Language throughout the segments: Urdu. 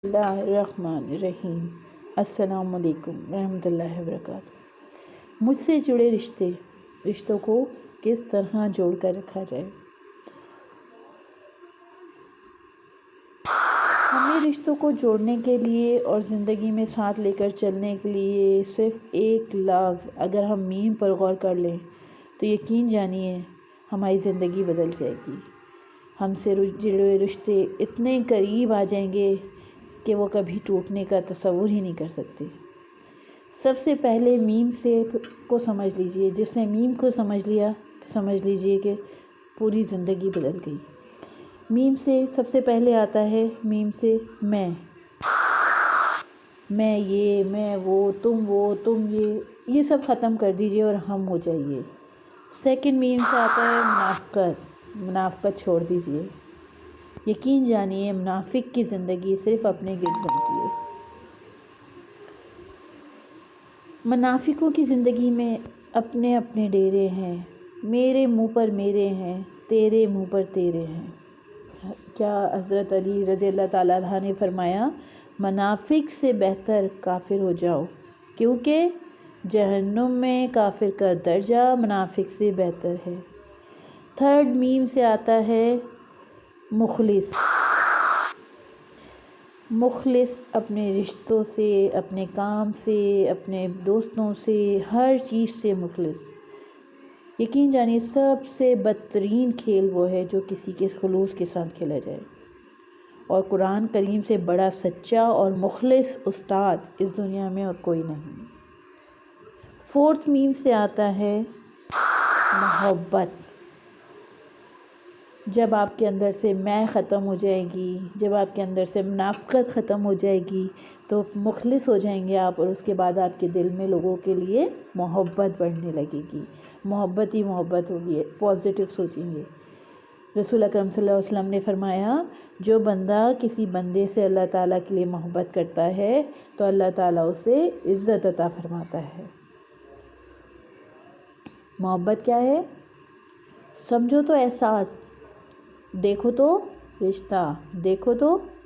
اللہ الرحمن الرحیم۔ السلام علیکم ورحمۃ اللہ وبرکاتہ۔ مجھ سے جڑے رشتوں کو کس طرح جوڑ کر رکھا جائے۔ ہمیں رشتوں کو جوڑنے کے لیے اور زندگی میں ساتھ لے کر چلنے کے لیے صرف ایک لفظ اگر ہم میم پر غور کر لیں تو یقین جانیے ہماری زندگی بدل جائے گی۔ ہم سے جڑے رشتے اتنے قریب آ جائیں گے کہ وہ کبھی ٹوٹنے کا تصور ہی نہیں کر سکتے۔ سب سے پہلے میم کو سمجھ لیجئے۔ جس نے میم کو سمجھ لیا تو سمجھ لیجئے کہ پوری زندگی بدل گئی۔ میم سے سب سے پہلے آتا ہے میم سے میں یہ، میں وہ، تم یہ سب ختم کر دیجئے اور ہم ہو جائیے۔ سیکنڈ میم سے آتا ہے منافقت چھوڑ دیجئے۔ یقین جانیے منافق کی زندگی صرف اپنے گرد بنتی ہے۔ منافقوں کی زندگی میں اپنے اپنے ڈیرے ہیں، میرے منہ پر میرے ہیں، تیرے منہ پر تیرے ہیں۔ کیا حضرت علی رضی اللہ تعالیٰ عنہ نے فرمایا منافق سے بہتر کافر ہو جاؤ، کیونکہ جہنم میں کافر کا درجہ منافق سے بہتر ہے۔ تھرڈ میم سے آتا ہے مخلص اپنے رشتوں سے، اپنے کام سے، اپنے دوستوں سے، ہر چیز سے مخلص۔ یقین جانیے سب سے بدترین کھیل وہ ہے جو کسی کے خلوص کے ساتھ کھیلا جائے، اور قرآن کریم سے بڑا سچا اور مخلص استاد اس دنیا میں اور کوئی نہیں۔ فورتھ میم سے آتا ہے محبت۔ جب آپ کے اندر سے میں ختم ہو جائے گی، جب آپ کے اندر سے منافقت ختم ہو جائے گی تو مخلص ہو جائیں گے آپ، اور اس کے بعد آپ کے دل میں لوگوں کے لیے محبت بڑھنے لگے گی، محبت ہی محبت ہوگی، پازیٹیو سوچیں گے۔ رسول اکرم صلی اللہ علیہ وسلم نے فرمایا جو بندہ کسی بندے سے اللہ تعالیٰ کے لیے محبت کرتا ہے تو اللہ تعالیٰ اسے عزت عطا فرماتا ہے۔ محبت کیا ہے؟ سمجھو تو احساس، دیکھو تو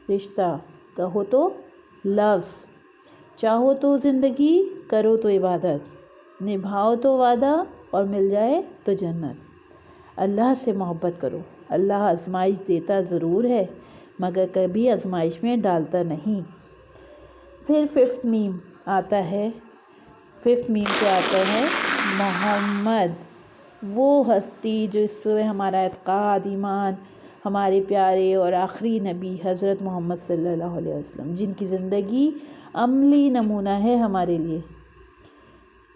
رشتہ، کہو تو لفظ، چاہو تو زندگی، کرو تو عبادت، نبھاؤ تو وعدہ اور مل جائے تو جنت۔ اللہ سے محبت کرو۔ اللہ آزمائش دیتا ضرور ہے مگر کبھی آزمائش میں ڈالتا نہیں۔ پھر ففتھ میم سے آتا ہے محمد، وہ ہستی جو اس پہ ہمارا اعتقاد، ایمان، ہمارے پیارے اور آخری نبی حضرت محمد صلی اللہ علیہ وسلم، جن کی زندگی عملی نمونہ ہے ہمارے لیے۔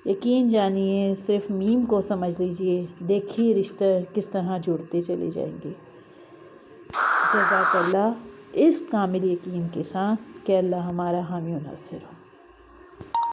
یقین جانیے صرف میم کو سمجھ لیجئے، دیکھیے رشتہ کس طرح جڑتے چلے جائیں گے۔ جزاک اللہ، اس کامل یقین کے ساتھ کہ اللہ ہمارا حامی و ناصر ہو۔